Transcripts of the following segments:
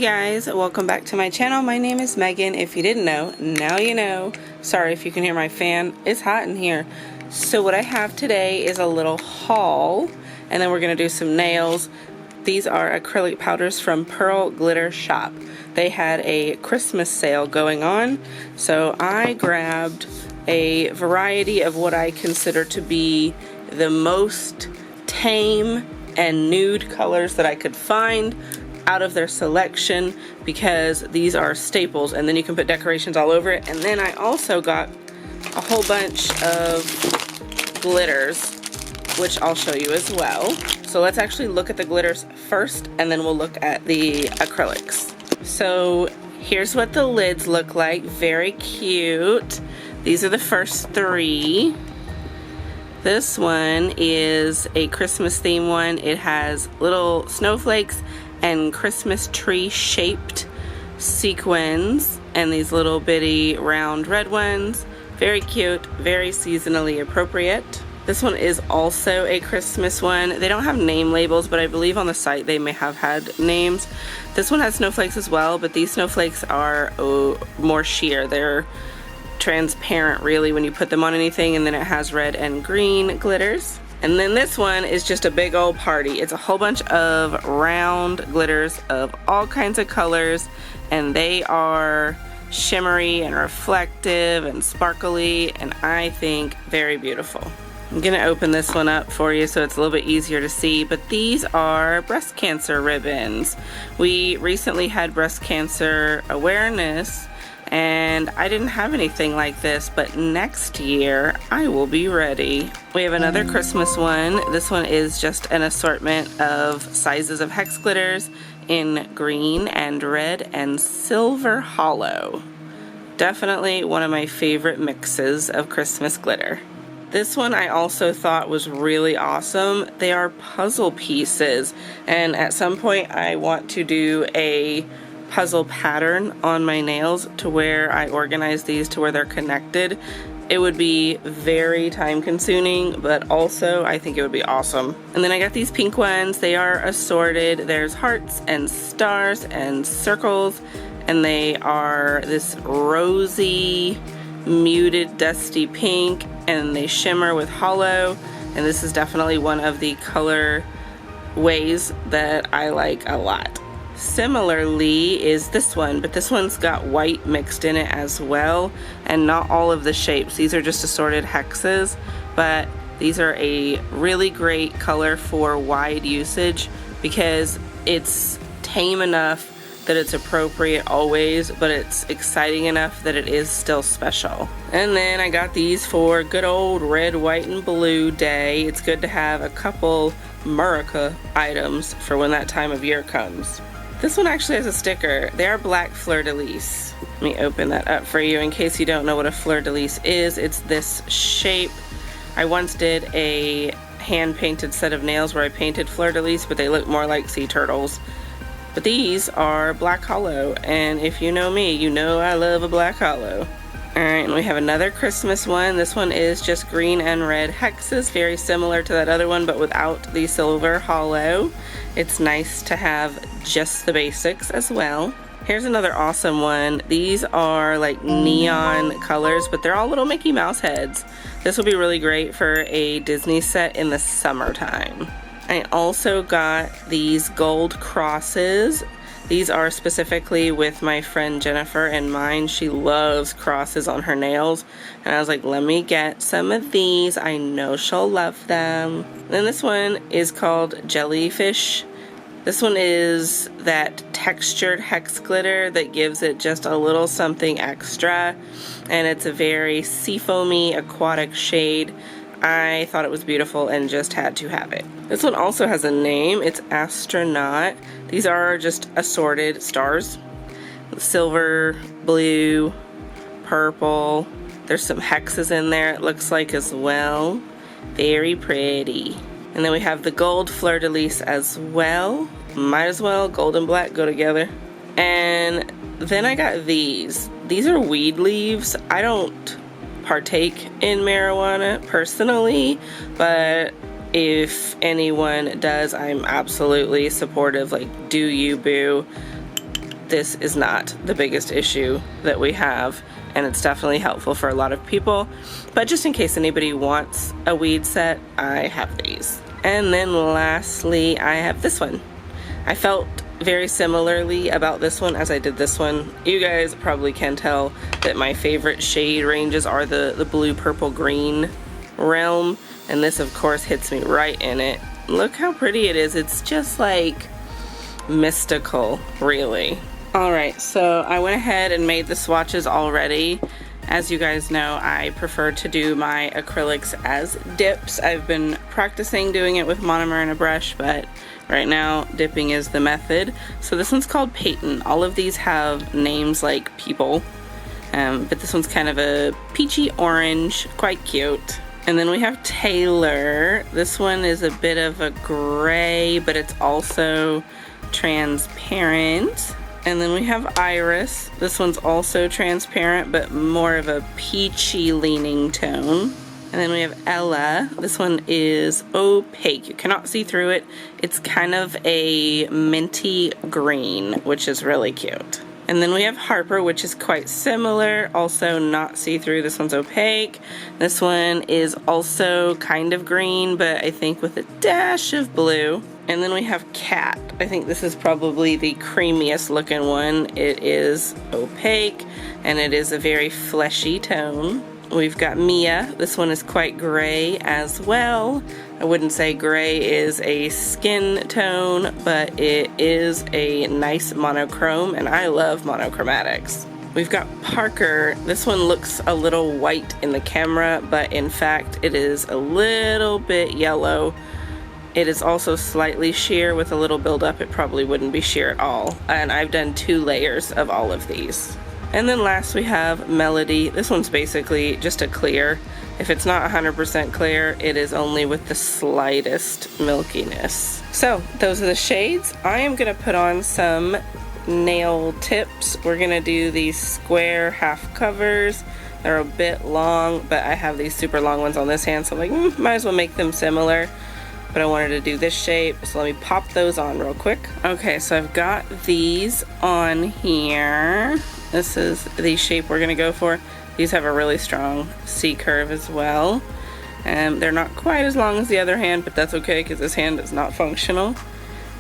guys, welcome back to my channel. My name is Megan. If you didn't know, now you know. Sorry if you can hear my fan. It's hot in here. So what I have today is a little haul, and then we're going to do some nails. These are acrylic powders from Pearl Glitter Shop. They had a Christmas sale going on, so I grabbed a variety of what I consider to be the most tame and nude colors that I could find out of their selection, because these are staples and then you can put decorations all over it. And then I also got a whole bunch of glitters, which I'll show you as well. So let's actually look at the glitters first, and then we'll look at the acrylics. So here's what the lids look like. Very cute. These are the first three. This one is a Christmas theme one. It has little snowflakes and Christmas tree shaped sequins and these little bitty round red ones. Very cute, very seasonally appropriate. This one is also a Christmas one. They don't have name labels, but I believe on the site they may have had names. This one has snowflakes as well, but these snowflakes are more sheer. They're transparent really when you put them on anything, and then it has red and green glitters. And then this one is just a big old party. It's a whole bunch of round glitters of all kinds of colors, and they are shimmery and reflective and sparkly, and I think very beautiful. I'm gonna open this one up for you so it's a little bit easier to see, but these are breast cancer ribbons. We recently had breast cancer awareness, and I didn't have anything like this, but next year I will be ready. We have another Christmas one. This one is just an assortment of sizes of hex glitters in green and red and silver hollow. Definitely one of my favorite mixes of Christmas glitter. This one I also thought was really awesome. They are puzzle pieces, and at some point I want to do a puzzle pattern on my nails to where I organize these to where they're connected. It would be very time consuming, but also I think it would be awesome. And then I got these pink ones. They are assorted. There's hearts and stars and circles, and they are this rosy, muted, dusty pink, and they shimmer with hollow. And this is definitely one of the color ways that I like a lot. Similarly is this one, but this one's got white mixed in it as well, and not all of the shapes. These are just assorted hexes, but these are a really great color for wide usage because it's tame enough that it's appropriate always, but it's exciting enough that it is still special. And then I got these for good old red, white, and blue day. It's good to have a couple Murica items for when that time of year comes. This one actually has a sticker. They are black fleur-de-lis. Let me open that up for you in case you don't know what a fleur-de-lis is. It's this shape. I once did a hand-painted set of nails where I painted fleur-de-lis, but they look more like sea turtles. But these are black hollow, and if you know me, you know I love a black hollow. Alright, and we have another Christmas one. This one is just green and red hexes, very similar to that other one, but without the silver hollow. It's nice to have just the basics as well. Here's another awesome one. These are like neon colors, but they're all little Mickey Mouse heads. This will be really great for a Disney set in the summertime. I also got these gold crosses. These are specifically with my friend Jennifer and mine. She loves crosses on her nails, and I was like, let me get some of these. I know she'll love them. And then this one is called Jellyfish. This one is that textured hex glitter that gives it just a little something extra, and it's a very seafoamy aquatic shade. I thought it was beautiful and just had to have it. This one also has a name. It's Astronaut. These are just assorted stars. Silver, blue, purple. There's some hexes in there, it looks like, as well. Very pretty. And then we have the gold fleur-de-lis as well. Might as well, gold and black go together. And then I got these. These are weed leaves. I don't partake in marijuana personally, but if anyone does, I'm absolutely supportive. Like, do you, boo? this is not the biggest issue that we have, and it's definitely helpful for a lot of people. But just in case anybody wants a weed set, I have these. And then lastly, I have this one. I felt very similarly about this one as I did this one. You guys probably can tell that my favorite shade ranges are the blue, purple, green realm, and this of course hits me right in it. Look how pretty it is. It's just like mystical, really. Alright, so I went ahead and made the swatches already. As you guys know, I prefer to do my acrylics as dips. I've been practicing doing it with monomer and a brush, but right now dipping is the method. So this one's called Payton. All of these have names like people, but this one's kind of a peachy orange, quite cute. And then we have Taylor. This one is a bit of a gray, but it's also transparent. And then we have Iris. This one's also transparent, but more of a peachy leaning tone. And then we have Ella. This one is opaque. You cannot see through it. It's kind of a minty green, which is really cute. And then we have Harper, which is quite similar, also not see-through. This one's opaque. This one is also kind of green, but I think with a dash of blue. And then we have Cat. I think this is probably the creamiest looking one. It is opaque, and it is a very fleshy tone. We've got Mia. This one is quite gray as well. I wouldn't say gray is a skin tone, but it is a nice monochrome, and I love monochromatics. We've got Parker. This one looks a little white in the camera, but in fact it is a little bit yellow. It is also slightly sheer with a little buildup. It probably wouldn't be sheer at all. And I've done 2 layers of all of these. And then last we have Melody. This one's basically just a clear. If it's not 100% clear, it is only with the slightest milkiness. So those are the shades. I am gonna put on some nail tips. We're gonna do these square half covers. They're a bit long, but I have these super long ones on this hand, so I'm like, might as well make them similar. But I wanted to do this shape, so let me pop those on real quick. Okay, so I've got these on here. This is the shape we're gonna go for. These have a really strong C curve as well. They're not quite as long as the other hand, but that's okay because this hand is not functional.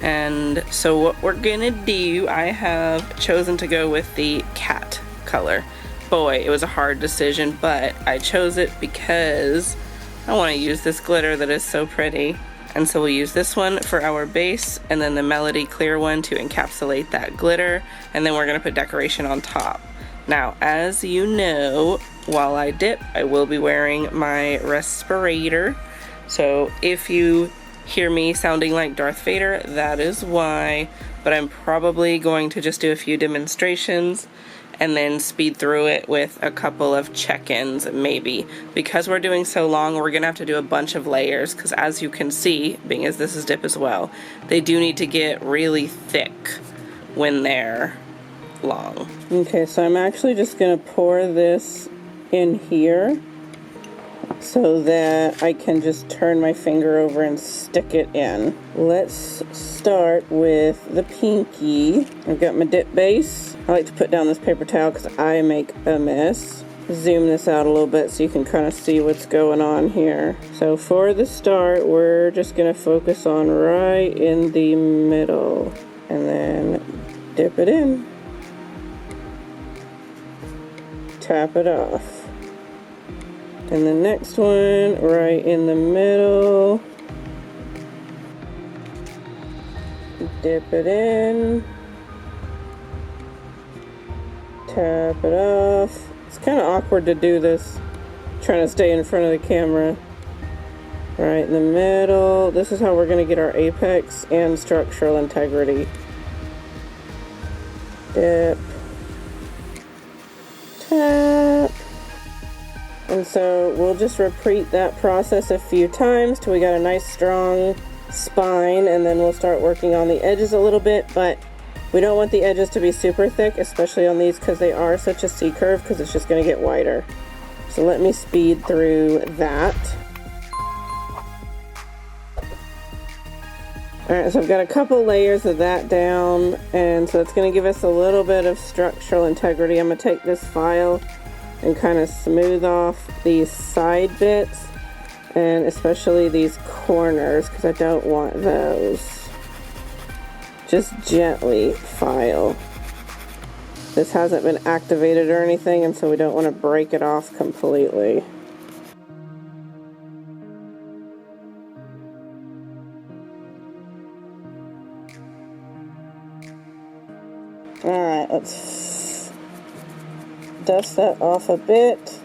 And so what we're gonna do, I have chosen to go with the cat color. Boy, it was a hard decision, but I chose it because I wanna use this glitter that is so pretty. And so we'll use this one for our base, and then the Melody clear one to encapsulate that glitter, and then we're gonna put decoration on top. Now, as you know, while I dip, I will be wearing my respirator. So if you hear me sounding like Darth Vader, that is why, but I'm probably going to just do a few demonstrations and then speed through it with a couple of check-ins maybe. Because we're doing so long, we're gonna have to do a bunch of layers, because as you can see, being as this is dip as well, they do need to get really thick when they're long. Okay, so I'm actually just gonna pour this in here so that I can just turn my finger over and stick it in. Let's start with the pinky. I've got my dip base. I like to put down this paper towel because I make a mess. Zoom this out a little bit so you can kind of see what's going on here. So for the start, we're just gonna focus on right in the middle and then dip it in. Tap it off. And the next one, right in the middle. Dip it in. Tap it off. It's kind of awkward to do this, trying to stay in front of the camera. Right in the middle. This is how we're going to get our apex and structural integrity. Dip. Tap. And so we'll just repeat that process a few times till we got a nice strong spine, and then we'll start working on the edges a little bit, but we don't want the edges to be super thick, especially on these because they are such a C curve, because it's just going to get wider. So let me speed through that. Alright, so I've got a couple layers of that down, and so it's going to give us a little bit of structural integrity. I'm going to take this file and kind of smooth off these side bits, and especially these corners, because I don't want those. Just gently file. This hasn't been activated or anything, and so we don't want to break it off completely. Alright, let's dust that off a bit.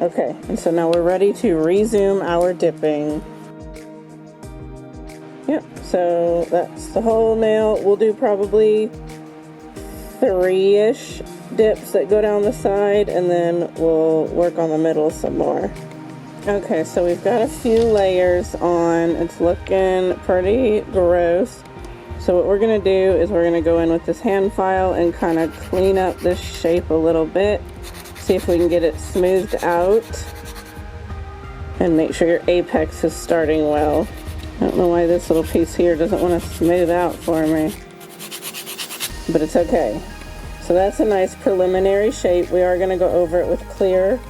Okay, and so now we're ready to resume our dipping. Yep, so that's the whole nail. We'll do probably 3-ish dips that go down the side, and then we'll work on the middle some more. Okay, so we've got a few layers on. It's looking pretty gross. So what we're going to do is we're going to go in with this hand file and kind of clean up this shape a little bit. See if we can get it smoothed out. And make sure your apex is starting well. I don't know why this little piece here doesn't want to smooth out for me. But it's okay. So that's a nice preliminary shape. We are going to go over it with clear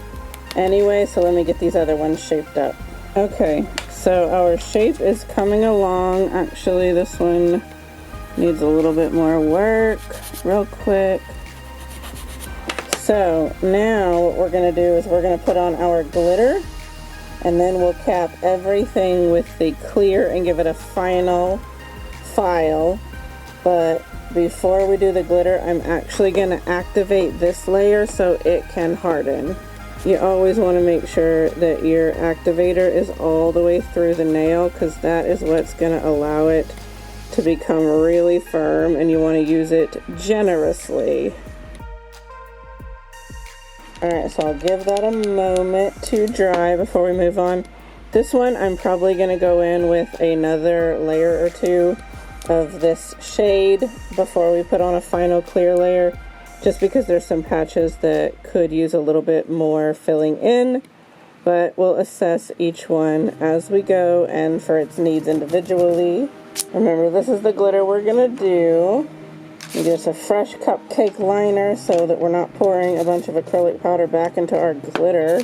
anyway, so let me get these other ones shaped up. Okay, so our shape is coming along. Actually, this one needs a little bit more work, real quick. So now what we're going to do is we're going to put on our glitter, and then we'll cap everything with the clear and give it a final file. But before we do the glitter, I'm actually going to activate this layer so it can harden. You always want to make sure that your activator is all the way through the nail, because that is what's going to allow it to become really firm, and you want to use it generously. Alright, so I'll give that a moment to dry before we move on. This one I'm probably going to go in with another layer or two of this shade before we put on a final clear layer, just because there's some patches that could use a little bit more filling in, but we'll assess each one as we go and for its needs individually. Remember, this is the glitter we're gonna do. Just a fresh cupcake liner so that we're not pouring a bunch of acrylic powder back into our glitter.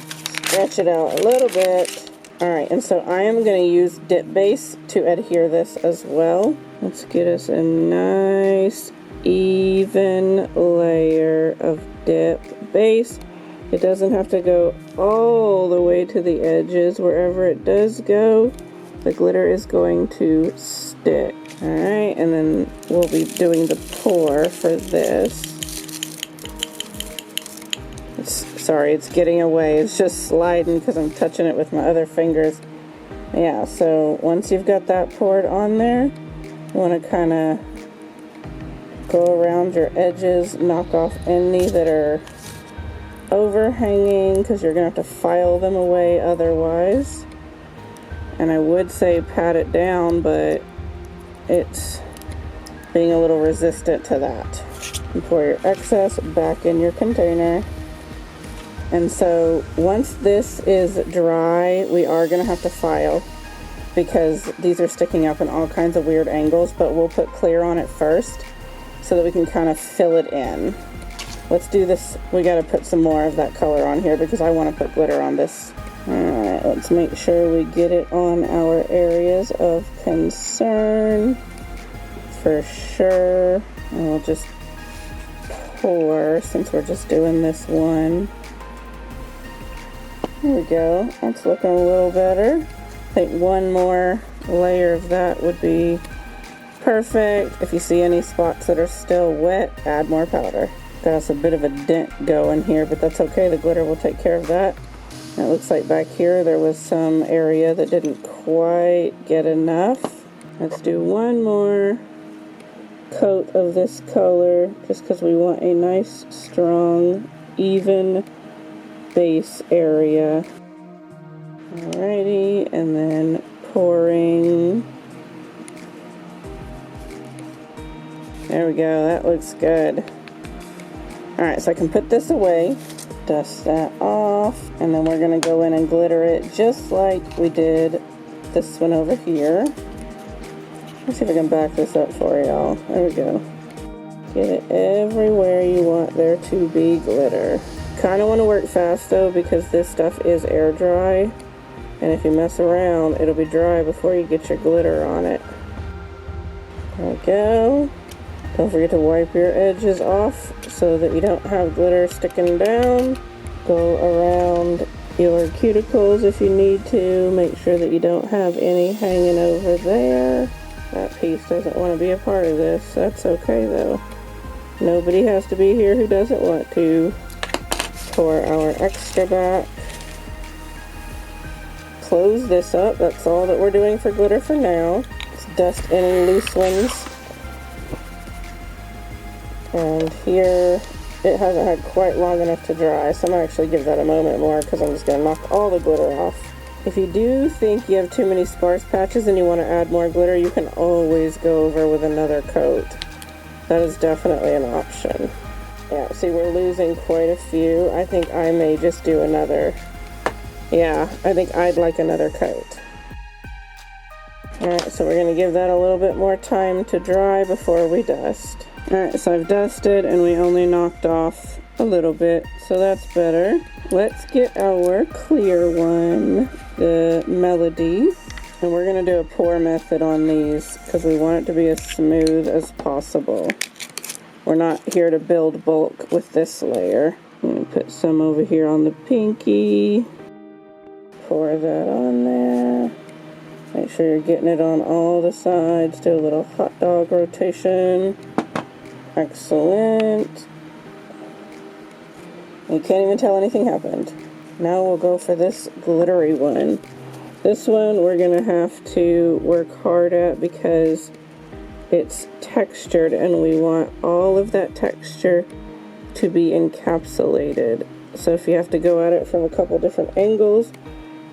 Stretch it out a little bit. Alright, and so I am going to use dip base to adhere this as well. Let's get us a nice even layer of dip base. It doesn't have to go all the way to the edges. Wherever it does go, the glitter is going to stick. Alright, and then we'll be doing the pour for this. Sorry, it's getting away. It's just sliding because I'm touching it with my other fingers. Yeah, so once you've got that poured on there, you want to kind of go around your edges, knock off any that are overhanging, because you're going to have to file them away otherwise. And I would say pat it down, but it's being a little resistant to that. And pour your excess back in your container. And so once this is dry, we are going to have to file, because these are sticking up in all kinds of weird angles, but we'll put clear on it first so that we can kind of fill it in. Let's do this. We got to put some more of that color on here because I want to put glitter on this. Alright, let's make sure we get it on our areas of concern for sure. And we'll just pour, since we're just doing this one. There we go. That's looking a little better. I think one more layer of that would be perfect. If you see any spots that are still wet, add more powder. Got us a bit of a dent going here, but that's okay. The glitter will take care of that. And it looks like back here there was some area that didn't quite get enough. Let's do one more coat of this color, just because we want a nice, strong, even base area. Alrighty, and then pouring. There we go, that looks good. Alright, so I can put this away. Dust that off, and then we're going to go in and glitter it just like we did this one over here. Let's see if I can back this up for y'all. There we go. Get it everywhere you want there to be glitter. Kind of want to work fast though, because this stuff is air dry, and if you mess around it'll be dry before you get your glitter on it. There we go. Don't forget to wipe your edges off so that you don't have glitter sticking down. Go around your cuticles if you need to. Make sure that you don't have any hanging over there. That piece doesn't want to be a part of this. That's okay though. Nobody has to be here who doesn't want to. Pour our extra back. Close this up. That's all that we're doing for glitter for now. Let's dust any loose ones. And here, it hasn't had quite long enough to dry, so I'm going to actually give that a moment more because I'm just going to knock all the glitter off. If you do think you have too many sparse patches and you want to add more glitter, you can always go over with another coat. That is definitely an option. Yeah, see, we're losing quite a few. I think I may just do another. Yeah, I think I'd like another coat. Alright, so we're going to give that a little bit more time to dry before we dust. Alright, so I've dusted and we only knocked off a little bit, so that's better. Let's get our clear one, the Melody. And we're going to do a pour method on these because we want it to be as smooth as possible. We're not here to build bulk with this layer. I'm going to put some over here on the pinky. Pour that on there. Make sure you're getting it on all the sides. Do a little hot dog rotation. Excellent. You can't even tell anything happened. Now we'll go for this glittery one. This one we're going to have to work hard at because it's textured and we want all of that texture to be encapsulated. So if you have to go at it from a couple different angles,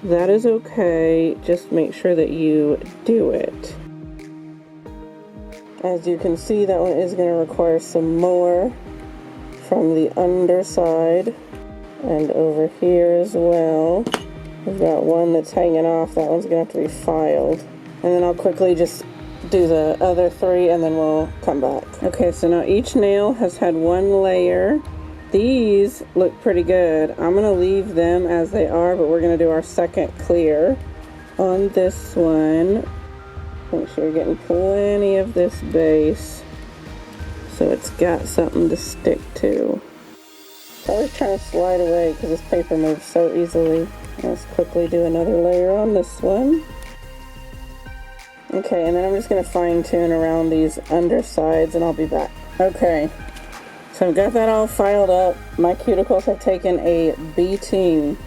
that is okay. Just make sure that you do it. As you can see, that one is going to require some more from the underside and over here as well. We've got one that's hanging off. That one's going to have to be filed. And then I'll quickly just do the other three and then we'll come back. Okay, so now each nail has had one layer. These look pretty good. I'm going to leave them as they are, but we're going to do our second clear on this one. Make sure you're getting plenty of this base so it's got something to stick to. I was trying to slide away because this paper moves so easily. Let's quickly do another layer on this one. Okay, and then I'm just going to fine tune around these undersides and I'll be back. Okay, so I've got that all filed up. My cuticles have taken a beating.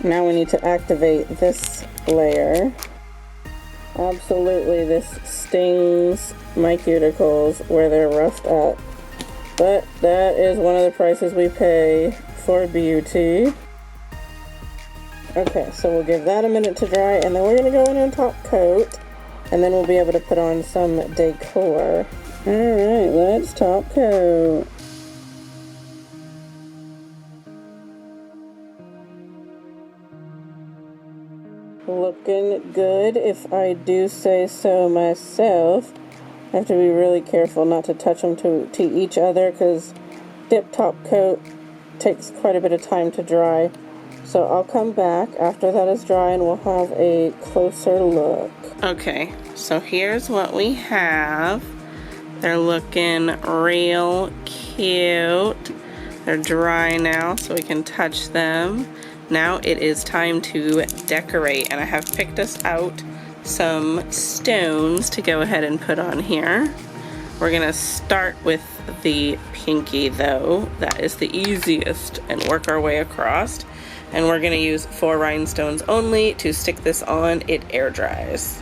Now we need to activate this layer. Absolutely, this stings my cuticles where they're roughed up. But that is one of the prices we pay for beauty. Okay, so we'll give that a minute to dry and then we're going to go in on top coat and then we'll be able to put on some decor. Alright, let's top coat. Looking good, if I do say so myself. I have to be really careful not to touch them to each other because dip top coat takes quite a bit of time to dry. So I'll come back after that is dry and we'll have a closer look. Okay, so here's what we have. They're looking real cute. They're dry now so we can touch them. Now it is time to decorate, and I have picked us out some stones to go ahead and put on here. We're gonna start with the pinky though. That is the easiest, and work our way across. And we're gonna use 4 rhinestones only to stick this on. It air dries.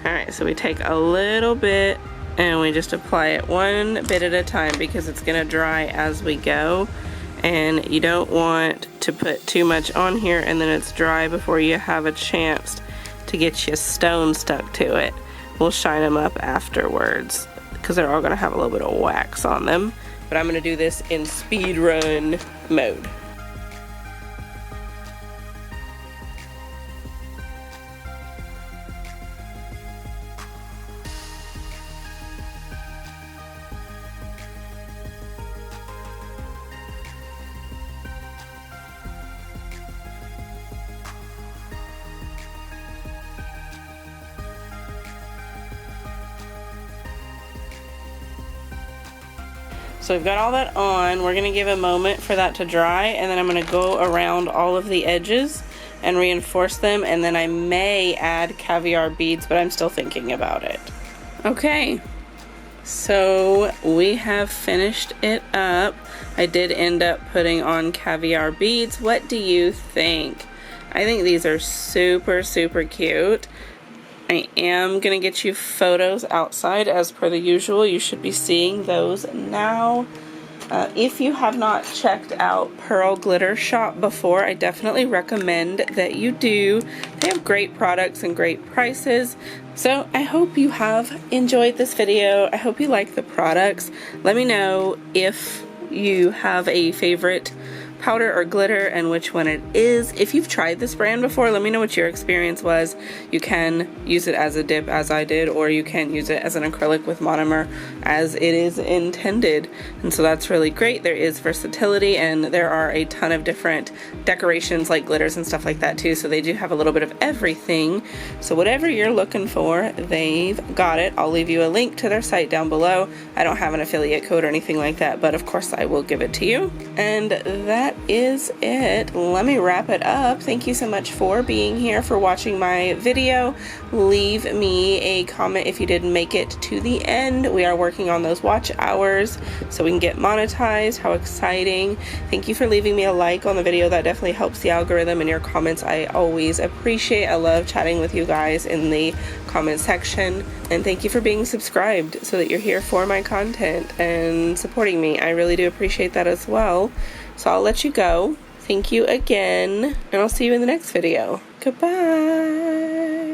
Alright, so we take a little bit and we just apply it one bit at a time because it's gonna dry as we go. And you don't want to put too much on here and then it's dry before you have a chance to get your stone stuck to it. We'll shine them up afterwards because they're all gonna have a little bit of wax on them. But I'm gonna do this in speed run mode. So we've got all that on. We're gonna give a moment for that to dry, and then I'm gonna go around all of the edges and reinforce them, and then I may add caviar beads, but I'm still thinking about it. Okay, so we have finished it up. I did end up putting on caviar beads. What do you think? I think these are super, super cute. I am gonna get you photos outside as per the usual. You should be seeing those now. If you have not checked out Pearl Glitter Shop before, I definitely recommend that you do. They have great products and great prices. So I hope you have enjoyed this video. I hope you like the products. Let me know if you have a favorite powder or glitter and which one it is. If you've tried this brand before, let me know what your experience was. You can use it as a dip as I did, or you can use it as an acrylic with monomer as it is intended, and so that's really great. There is versatility, and there are a ton of different decorations like glitters and stuff like that too, so they do have a little bit of everything. So whatever you're looking for, they've got it. I'll leave you a link to their site down below. I don't have an affiliate code or anything like that, but of course I will give it to you. And that is it. Let me wrap it up. Thank you so much for being here, for watching my video. Leave me a comment if you didn't make it to the end. We are working on those watch hours so we can get monetized. How exciting. Thank you for leaving me a like on the video. That definitely helps the algorithm, and your comments I always appreciate. I love chatting with you guys in the comment section, and thank you for being subscribed so that you're here for my content and supporting me. I really do appreciate that as well. So I'll let you go. Thank you again, and I'll see you in the next video. Goodbye.